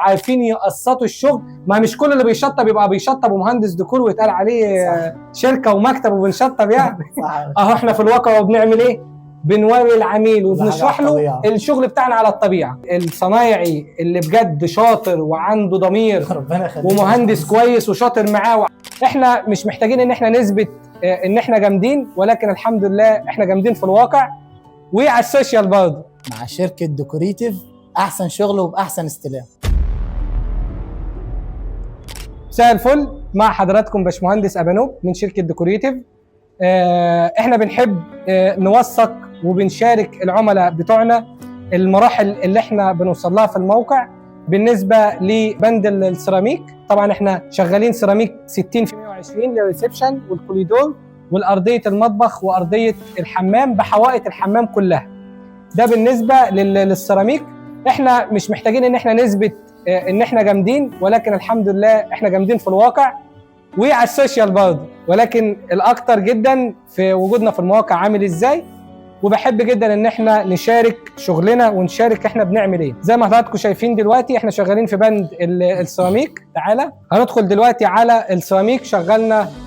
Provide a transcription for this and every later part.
عارفين يقسطوا الشغل. ما مش كل اللي بيشطب يبقى بيشطب ومهندس ديكور ويتقال عليه شركه ومكتب وبنشطب يعني. اهو احنا في الواقع وبنعمل ايه؟ بنوري العميل وبنشرح له الشغل بتاعنا على الطبيعه. الصنايعي اللي بجد شاطر وعنده ضمير ومهندس كويس وشاطر معاه، احنا مش محتاجين ان احنا نثبت ان احنا جامدين، ولكن الحمد لله احنا جامدين في الواقع وعلى السوشيال برضه. مع شركه ديكوريتيف، احسن شغل وباحسن استلام. مساء الفل، مع حضراتكم باشمهندس ابانوب من شركه ديكوريتيف. احنا بنحب نوثق وبنشارك العملاء بتوعنا المراحل اللي احنا بنوصل لها في الموقع بالنسبه لبند السيراميك. طبعا احنا شغالين سيراميك 60 في 120 للريسبشن والكوريدور والارضيه المطبخ وارضيه الحمام بحوائط الحمام كلها. ده بالنسبه للسيراميك. احنا مش محتاجين ان احنا نثبت ان احنا جامدين، ولكن الحمد لله احنا جامدين في الواقع وعلى السوشيال برضه. ولكن الاكتر جدا في وجودنا في المواقع عامل ازاي، وبحب جدا ان احنا نشارك شغلنا ونشارك احنا بنعمل ايه. زي ما حضراتكم شايفين دلوقتي احنا شغالين في بند السيراميك. تعالى هندخل دلوقتي على السيراميك.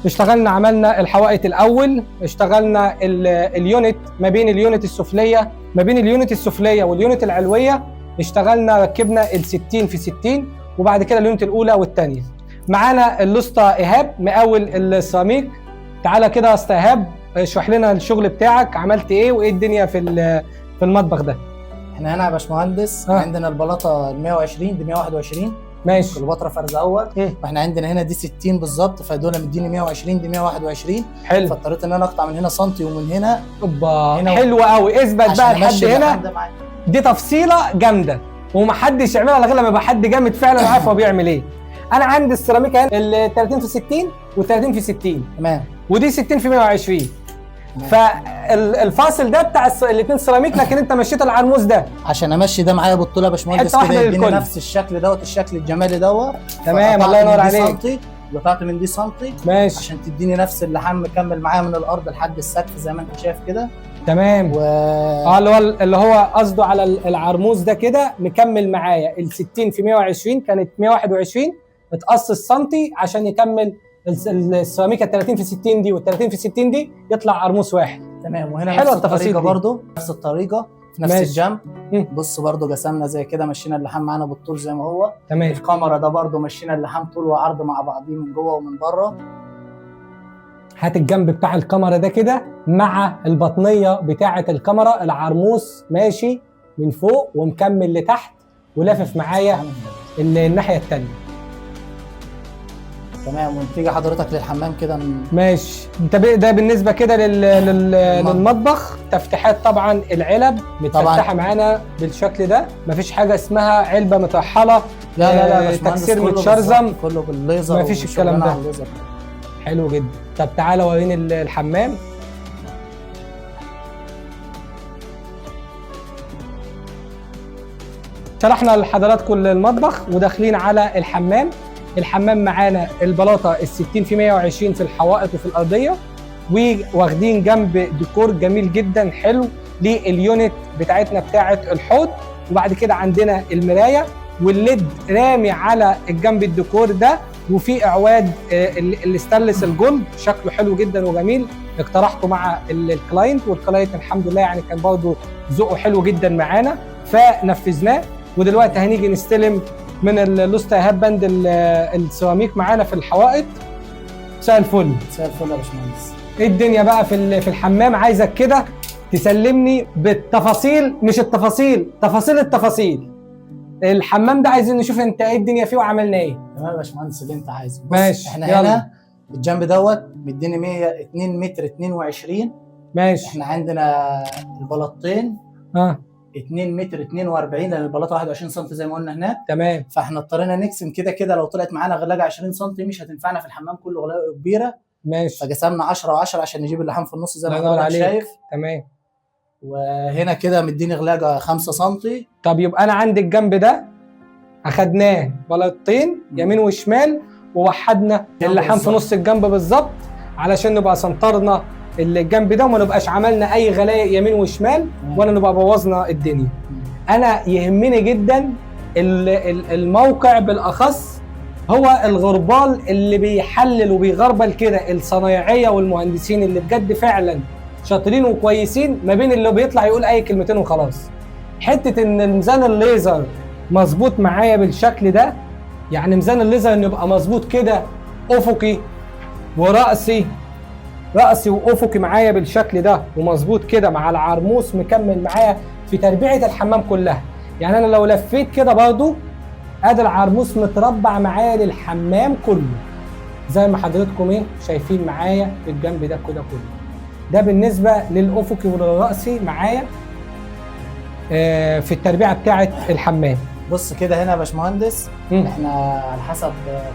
اشتغلنا عملنا الحوائط الاول، اشتغلنا اليونت ما بين اليونت السفليه واليونت العلويه. اشتغلنا ركبنا ال60 في 60، وبعد كده اليونت الاولى والثانيه. معانا الاسطى ايهاب مقاول السيراميك. تعالى كده يا اسطى ايهاب، اشرح لنا الشغل بتاعك، عملت ايه وايه الدنيا في المطبخ ده. احنا هنا يا باشمهندس عندنا البلاطه ال 120 دي 121 ماشي، كليوباترا فرز اول. واحنا عندنا هنا دي 60 بالظبط، فدول مديني 120 دي 121. حلو. فاضطريت ان انا اقطع من هنا سنتي ومن هنا. اوبا حلو قوي. اثبت بقى لحد هنا، دي تفصيله جامده ومحدش يعملها الا غير لما يبقى حد جامد فعلا وعارف هو بيعمل ايه. انا عندي السيراميك ال 30 في 60 و 30 في 60 تمام، ودي 60 في 120. فالفاصل ده بتاع الاثنين سيراميك، لكن انت مشيت العرموز ده عشان امشي ده معايا بالطول يا باشمهندس كده يديني نفس الشكل دوت، الشكل الجمالي دوت. تمام، الله ينور عليك. قطعت من دي سنتي ماشي عشان تديني نفس اللحام مكمل معايا من الارض لحد السقف زي ما انت شايف كده. تمام. اللي هو قصده على العرموز ده كده مكمل معايا ال 60 في 120 كانت 121 اتقص السنتي عشان يكمل السيراميكا ال 30 في 60 دي وال 30 في 60 دي يطلع عرموز واحد. تمام. وهنا نفس الطريقه برضو، نفس الطريقه في نفس الجنب. بص برضو قسمنا زي كده، مشينا اللحام معانا بالطول زي ما هو. تمام. الكاميرا ده برضو مشينا اللحام طول وعرض مع بعضيه من جوه ومن بره. هات الجنب بتاع الكاميرا ده كده مع البطنيه بتاعه الكاميرا. العرموس ماشي من فوق ومكمل لتحت ولافف معايا الناحيه الثانيه. تمام. ونتيجه حضرتك للحمام كده ماشي. ده بالنسبه كده للمطبخ. تفتيحات طبعا العلب متفتحه معانا بالشكل ده، مفيش حاجه اسمها علبه مترحله. لا تكسير متشرزم، كله بالليزر، مفيش الكلام ده. حلو جدا. طب تعالى وريني الحمام. شرحنا لحضراتكم المطبخ وداخلين على الحمام. الحمام معانا البلاطه ال 60 في 120 في الحوائط وفي الارضيه، واخدين جنب ديكور جميل جدا حلو لليونت بتاعتنا بتاعه الحوض. وبعد كده عندنا المرايه والليد رامي على الجنب الديكور ده، وفي اعواد الاستانلس الجولد شكله حلو جدا وجميل. اقترحته مع الكلاينت، والكلاينت الحمد لله يعني كان برضه ذوقه حلو جدا معانا فنفذناه. ودلوقتي هنيجي نستلم من الاسطى ايهاب بند السيراميك معانا في الحوائط. مساء الفل. مساء الفل يا باشمهندس. ايه الدنيا بقى في الحمام؟ عايزك كده تسلمني بالتفاصيل، مش التفاصيل، تفاصيل التفاصيل. الحمام ده عايزين نشوف انت ايه الدنيا فيه وعملنا ايه. تمام يا باشمهندس اللي انت عايزه. ماشي. احنا هنا الجنب دوت مديني 102 متر 22. ماشي. احنا عندنا البلاطتين 2 متر 42 لان البلاطه 21 سم زي ما قلنا هناك. تمام. فاحنا اضطرينا نقسم كده لو طلعت معانا غلاجه 20 سم مش هتنفعنا في الحمام كله، غلاجه كبيره. ماشي. فقسمنا 10 و10 عشان نجيب اللحام في النص زي ما حضرتك شايف. تمام. وهنا كده مديني غلاجه 5 سم. طب يبقى انا عندي الجنب ده اخدناه بلاطتين يمين وشمال، ووحدنا اللحام في نص الجنب بالظبط علشان نبقى سنطرنا الجنب ده وما نبقاش عملنا اي غلايق يمين وشمال ولا نبقى بوظنا الدنيا. انا يهمني جدا الموقع بالاخص هو الغربال اللي بيحلل وبيغربل كده الصنايعيه والمهندسين اللي بجد فعلا شاطرين وكويسين، ما بين اللي بيطلع يقول اي كلمتين وخلاص. حته ان ميزان الليزر مظبوط معايا بالشكل ده، يعني ميزان الليزر انه يبقى مظبوط كده افقي وراسي، راسي وافقي معايا بالشكل ده ومظبوط كده مع العرموس مكمل معايا في تربيعه الحمام كلها. يعني انا لو لفيت كده برضو ادي العرموس متربع معايا للحمام كله زي ما حضرتكم ايه شايفين معايا في الجنب ده كده كله. ده بالنسبه للافقي وللراسي معايا في التربيعه بتاعه الحمام. بص كده هنا يا باشمهندس، احنا على حسب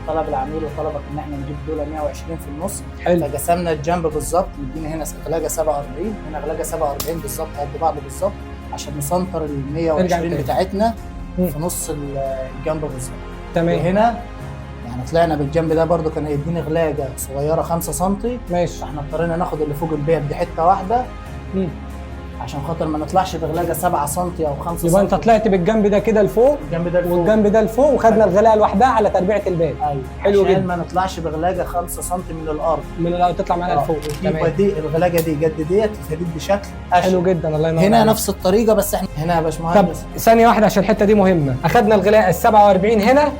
طلب العميل وطلبك ان احنا نجيب دول 120 في النص. حلو. فقسمنا الجنب بالظبط، مدينا هنا غلاجه 47، هنا غلاجه 47 بالظبط قد بعض بالظبط، عشان نسنتر ال 120 بتاعتنا في نص الجنب بالظبط. تمام. وهنا يعني طلعنا بالجنب ده برده كان هيديني غلاجه صغيره 5 سم. ماشي. فاحنا اضطرينا ناخد اللي فوق الباب دي حته واحده عشان خاطر ما نطلعش بغلاجه 7 سم او 5 سم. يبقى انت طلعت بالجنب ده كده لفوق، الجنب ده لفوق والجنب ده لفوق، وخدنا الغلاقه لوحدها على تربيعه الباب. ايوه حلو جدا، عشان ما نطلعش بغلاجه 5 سم من الارض، من الارض تطلع معانا لفوق. تمام. دي الغلاجه دي جد ديت تفيد بشكل أشهر. حلو جدا، الله ينور هنا عليك. نفس الطريقه، بس احنا هنا يا باشمهندس. طب ثانيه واحده عشان الحته دي مهمه. اخدنا الغلاقه ال 47 هنا،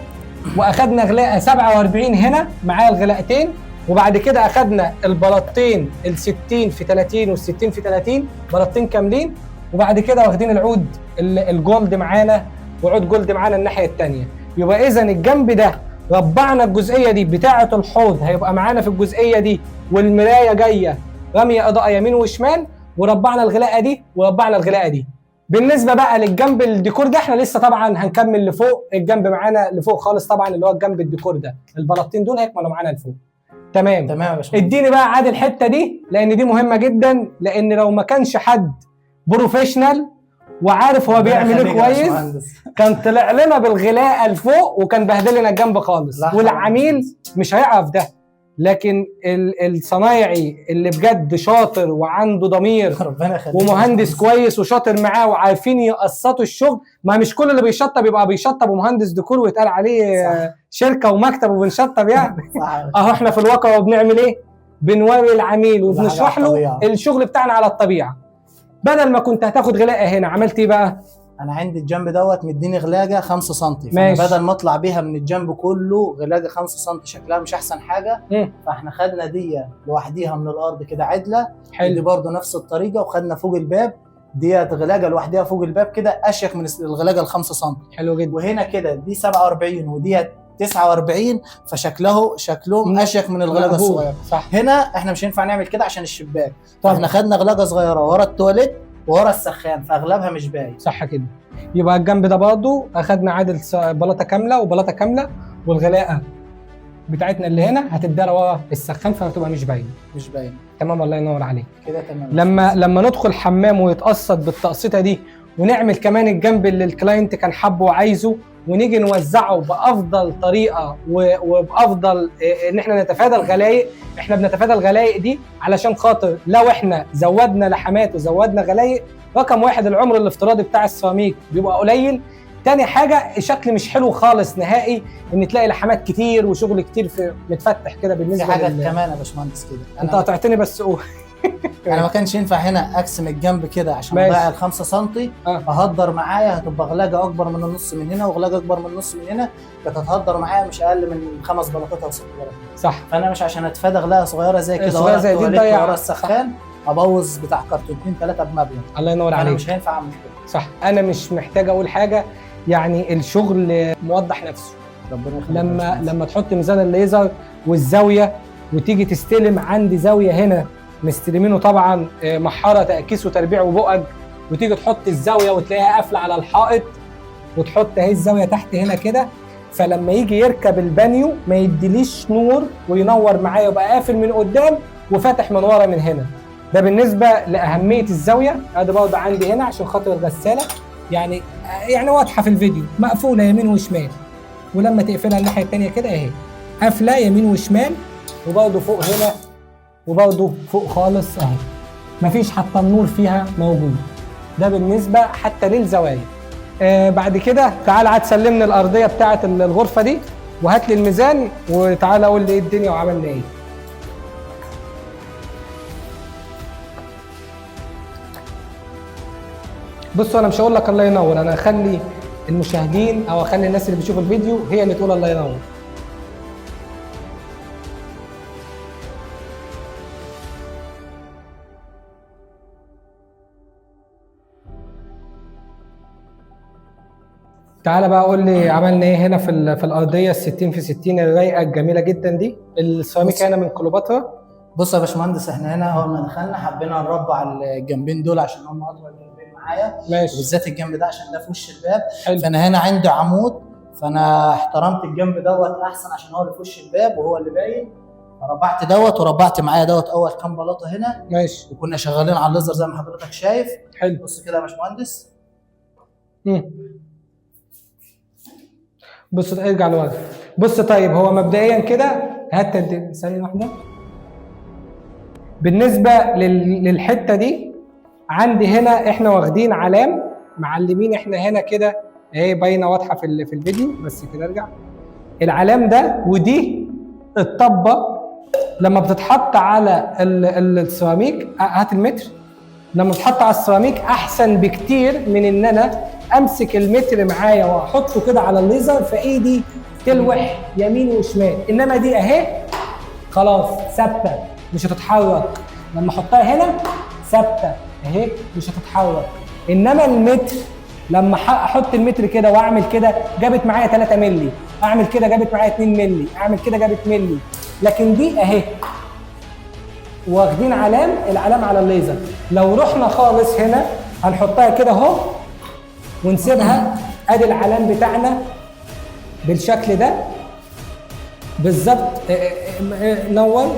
واخدنا غلاقه 47 هنا معايا الغلاقتين، وبعد كده اخدنا البلاطين ال 60 في 30 وال 60 في 30 بلاطين كاملين، وبعد كده واخدين العود الجولد معانا وعود جولد معانا الناحيه الثانيه. يبقى اذا الجنب ده ربعنا الجزئيه دي بتاعه الحوض هيبقى معانا في الجزئيه دي، والمرايه جايه رميه اضاءه يمين وشمال، وربعنا الغلاقه دي وربعنا الغلاقه دي. بالنسبه بقى للجنب الديكور ده احنا لسه طبعا هنكمل لفوق، الجنب معانا لفوق خالص طبعا اللي هو الجنب الديكور ده، البلاطين دول هيكملوا معانا لفوق. تمام تمام يا باشمهندس. اديني بقى عاد الحته دي لان دي مهمه جدا، لان لو ما كانش حد بروفيشنال وعارف هو بيعمل ايه كويس كان طلع لنا بالغلاقه لفوق وكان بهدل لنا الجنب خالص، والعميل مش هيعرف ده. لكن الصنايعي اللي بجد شاطر وعنده ضمير ومهندس كويس وشاطر معاه وعارفين يقسطوا الشغل، ما مش كل اللي بيشطب يبقى بيشطب ومهندس ديكور ويتقال عليه صح. شركه ومكتب وبنشطب يعني. اهو احنا في الواقع وبنعمل ايه؟ بنوري العميل وبنشرح له الشغل بتاعنا على الطبيعه. بدل ما كنت هتاخد غلاقه هنا عملت ايه بقى؟ انا عندي الجنب دوت مديني غلاجه 5 سم، بدل ما اطلع بيها من الجنب كله غلاجه 5 سم شكلها مش احسن حاجه. فاحنا خدنا دي لوحديها من الارض كده عدله. حلو. دي برده نفس الطريقه، وخدنا فوق الباب ديت غلاجه لوحديها فوق الباب كده اشيك من الغلاجه ال 5 سم. حلو جدا. وهنا كده دي 47 وديت 49، فشكلهم اشيك من الغلاجه الصغيره. صح. هنا احنا مش هينفع نعمل كده عشان الشباك. فاحنا خدنا غلاجه صغيره ورا التواليت ورا السخان، فاغلبها مش باين. صح كده. يبقى الجنب ده برضه اخدنا عادل بلاطه كامله وبلاطه كامله، والغلاقه بتاعتنا اللي هنا هتدار ورا السخان فهتبقى مش باينه. مش باينه. تمام، الله ينور عليك. كده تمام. لما ندخل حمام ويتقسط بالتقسيطه دي، ونعمل كمان الجنب اللي الكلاينت كان حابه وعايزه، ونيجي نوزعه بافضل طريقه وبافضل ان احنا نتفادى الغلايق. احنا بنتفادى الغلايق دي علشان خاطر لو احنا زودنا لحمات وزودنا غلايق، رقم واحد العمر الافتراضي بتاع السيراميك بيبقى قليل. تاني حاجه الشكل مش حلو خالص نهائي، ان تلاقي لحمات كتير وشغل كتير في متفتح كده. بالنسبه في حاجه كمان يا باشمهندس كده، انت قاطعتني بس قول. انا ما كانش ينفع هنا اقسم الجنب كده عشان اضيع ال 5 سم. اهدر معايا هتبقى غلاجه اكبر من النص من هنا وغلاجه اكبر من النص من هنا، كانت هتهدر معايا مش اقل من 5 بلاطات او 6 بلاطات. صح. فانا مش عشان اتفادى غلاجه صغيره زي كده ورا التواليت ورا السخان ابوظ بتاع كرتونتين 3 بمبلغ. الله ينور عليك. انا مش هينفع اعمل كده. صح. انا مش محتاج اقول حاجه، يعني الشغل موضح نفسه. ربنا يخليك. لما تحط ميزان الليزر والزاويه وتيجي تستلم عندي زاويه هنا مستلمينه طبعا محاره تاكيس وتربيع وبؤج، وتيجي تحط الزاويه وتلاقيها قافله على الحائط، وتحط اهي الزاويه تحت هنا كده، فلما يجي يركب البانيو ما يديليش نور وينور معايا، يبقى قافل من قدام وفاتح من ورا من هنا. ده بالنسبه لاهميه الزاويه. ادي برضه عندي هنا عشان خاطر الغساله يعني واضحه في الفيديو، مقفوله يمين وشمال، ولما تقفلها الناحيه الثانيه كده اهي قافله يمين وشمال، وبرضه فوق هنا وبرضه فوق خالص اهي، مفيش حتى النور فيها موجود. ده بالنسبه حتى للزوايا. بعد كده تعال عاد سلمني الارضيه بتاعه الغرفه دي، وهات لي الميزان، وتعالى قول لي ايه الدنيا وعملنا ايه. بصوا انا مش هقول لك الله ينور، انا هخلي المشاهدين او اخلي الناس اللي بتشوف الفيديو هي اللي تقول الله ينور. تعالى بقى قول لي عملنا ايه هنا في الارضيه ال 60 في 60 الرايقه الجميله جدا دي. السيراميك هنا من كليوباترا. بص يا باشمهندس، احنا هنا اول ما دخلنا حبينا نربع الجنبين دول عشان هم اطول جنبين معايا، ماشي، وبالذات الجنب ده عشان ده في وش الباب. حلو. فانا هنا عندي عمود، فانا احترمت الجنب دوت احسن عشان هو اللي في وش الباب وهو اللي باين. ربعت دوت وربعت معايا دوت اول كام بلاطه هنا. ماشي. وكنا شغالين على الليزر زي ما حضرتك شايف. حلو. بص كده يا باشمهندس. بص ارجع لورا. بص طيب هو مبدئيا كده هات ثانيه واحده. بالنسبه للحته دي عندي هنا احنا واخدين علام معلمين احنا هنا كده اهي باينه واضحه في الفيديو. بس كده ارجع. العلام ده ودي الطبه لما بتتحط على السيراميك، هات المتر، لما بتتحط على السيراميك احسن بكتير من ان انا امسك المتر معايا واحطه كده على الليزر فايدي تلوح يمين وشمال. انما دي اهي خلاص ثابته مش هتتحرك، لما احطها هنا ثابته اهي مش هتتحرك. انما المتر لما احط المتر كده واعمل كده جابت معايا 3 مللي، اعمل كده جابت معايا 2 مللي، اعمل كده جابت مللي. لكن دي اهي واخدين العلام على الليزر. لو رحنا خالص هنا هنحطها كده اهو ونسيبها، ادي العلام بتاعنا بالشكل ده بالظبط نور.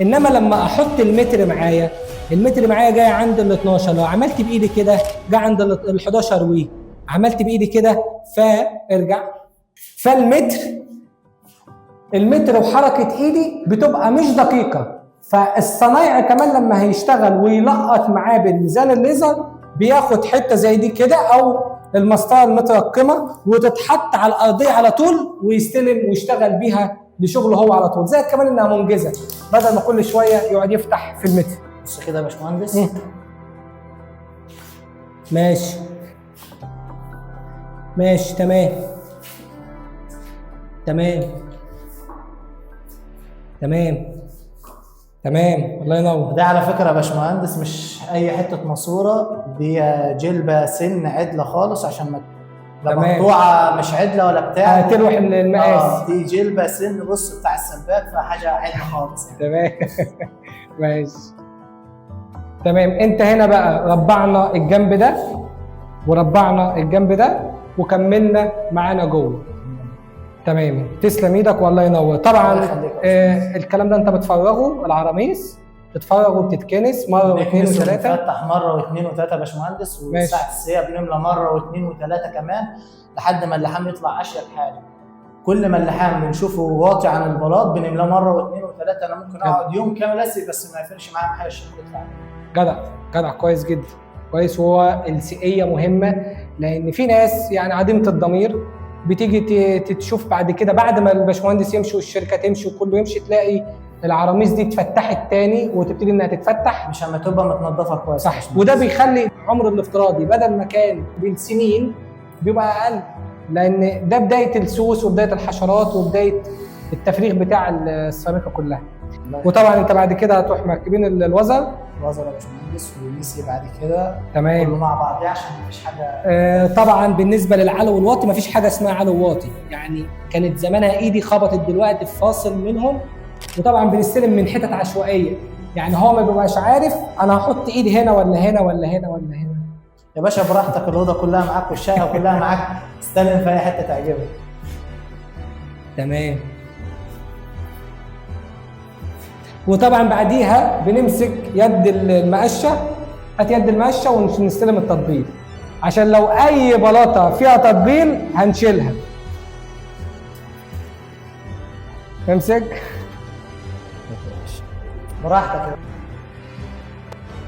انما لما احط المتر معايا، المتر معايا جاي عند ال 12، لو عملت بايدي كده جاي عند ال 11 وي، عملت بايدي كده فارجع. المتر وحركه ايدي بتبقى مش دقيقه. فالصنايعي كمان لما هيشتغل ويلقط معاه بالميزان الليزر بياخد حته زي دي كده او المسطره المترقمه وتتحط على الارضيه على طول ويستلم ويشتغل بيها لشغله هو على طول. زائد كمان انها منجزه بدل ما كل شويه يقعد يفتح في المتر. بص كده يا باشمهندس. ماشي ماشي تمام تمام تمام تمام الله ينور. ده على فكره يا باشمهندس مش اي حته ماسوره، دي جلبه سن عدله خالص عشان ما لا مقطوعه مش عدله ولا بتاع تلوح المقاس. دي جلبه سن بص بتاع السباك، فحاجه عدله خالص يعني. تمام ماشي تمام. انت هنا بقى ربعنا الجنب ده وربعنا الجنب ده وكملنا معانا جوه. تمام تسلم ايدك والله ينور. طبعا الكلام ده انت بتفرغه العراميس، تتفرغ وبتتكنس مره واثنين وثلاثه. بنفتح مره واثنين وثلاثه يا باشمهندس، والساعه السيئه بنملى مره واثنين وثلاثه كمان لحد ما اللحام يطلع اشيك حاجه. كل ما اللحام بنشوفه واطي عن البلاط بنملاه مره واثنين وثلاثه. انا ممكن اقعد يوم كامل اسي بس ما يفرقش معايا حاجه الشغل يطلع. جدع كويس جدا كويس. وهو السقيه مهمه لان في ناس يعني عديمه الضمير بتيجي تشوف بعد كده بعد ما الباشمهندس يمشي والشركه تمشي وكله يمشي تلاقي العراميس دي اتفتحت تاني وتبتدي انها تتفتح مش اما تبقى متنضفه كويس. صح. وده بيخلي العمر الافتراضي بدل ما كان بالسنين بيبقى اقل، لان ده بدايه السوس وبدايه الحشرات وبدايه التفريغ بتاع السيراميكا كلها. وطبعا انت بعد كده هتروح مركبين الوزر يا باشمهندس والميسي بعد كده تمام كله مع بعض عشان مفيش حاجه. طبعا بالنسبه للعلو والواطي مفيش حاجه اسمها علو واطي، يعني كانت زمانها ايدي خبطت دلوقتي في فاصل منهم. وطبعا بنستلم من حتت عشوائيه، يعني هو ما بيبقاش عارف انا هحط ايدي هنا ولا هنا ولا هنا ولا هنا. يا باشا براحتك، الاوضه كلها معاك والشقه كلها معاك، استلم في اي حته تعجبك. تمام. وطبعا بعديها بنمسك يد المقشه، هات يد المقشه ونستلم التطبيل عشان لو اي بلاطه فيها تطبيل هنشيلها. امسك براحتك.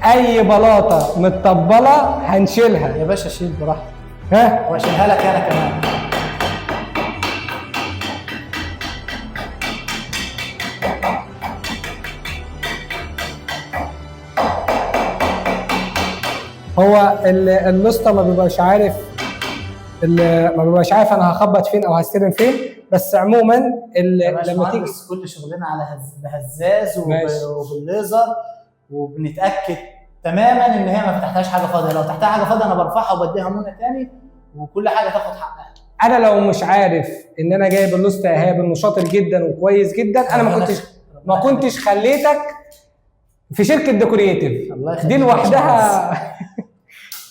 اي بلاطه متطبله هنشيلها يا باشا شيل براحتك. ها واشيلها لك انا كمان. هو اللوسته ما بيبقاش عارف ما بيبقاش عارف انا هخبط فين او هستلم فين، بس عموما لما تيجي كل شغلنا على بهزاز وبالليزر، وبنتاكد تماما ان هي ما فتحتهاش حاجه فاضيه. لو تحتها حاجه فاضيه انا برفعها وبديها منى تاني، وكل حاجه تاخد حقها. انا لو مش عارف ان انا جايب اللوسته يا ايهاب انه شاطر جدا وكويس جدا، انا ما كنتش خليتك في شركه ديكوريتيف دي لوحدها.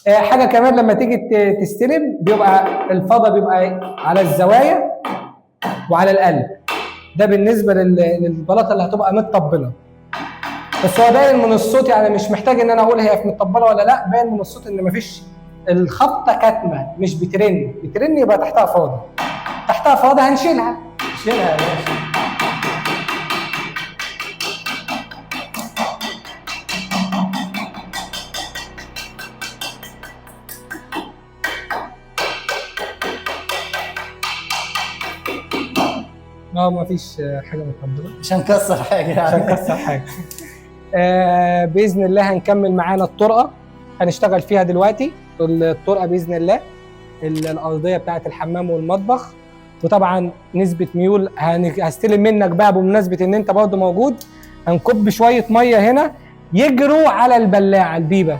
حاجه كمان لما تيجي تستلم بيبقى الفضه بيبقى على الزوايا وعلى القلب، ده بالنسبه للبلاطه اللي هتبقى متطبله. بس هو باين من الصوت، يعني مش محتاج ان انا اقول هي متطبله ولا لا، باين من الصوت ان مفيش الخبطه كاتمه مش بترن يبقى تحتها فاضي. تحتها فاضي هنشيلها يا باشا. مفيش حاجه متطبله، مش هنكسر حاجه يعني. مش هنكسر حاجه. باذن الله هنكمل معانا الطرقه، هنشتغل فيها دلوقتي الطرقه باذن الله، الارضيه بتاعه الحمام والمطبخ. وطبعا نسبه ميول هستلم منك بقى بمناسبه ان انت برضه موجود، هنكب شويه ميه هنا يجروا على البلاعه البيبه،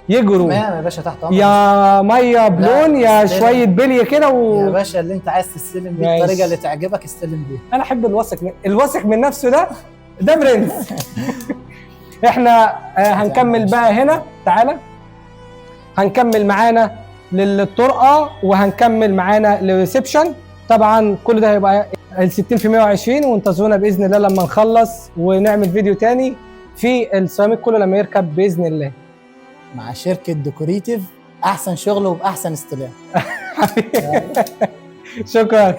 يجروا تمام يا باشا، تحت امرك. يا ميه بلون يا شويه بلي كده يا باشا اللي انت عايز تستلم بيه الطريقه اللي تعجبك استلم بيها. انا احب الواثق من نفسه، ده برنس. احنا هنكمل بقى هنا، تعالى هنكمل معانا للطرقه وهنكمل معانا للريسبشن. طبعا كل ده هيبقى ال 60 في 120، وانتظرونا باذن الله لما نخلص ونعمل فيديو تاني في السيراميك كله لما يركب باذن الله مع شركه ديكوريتيف. احسن شغل وباحسن استلام. شكرا.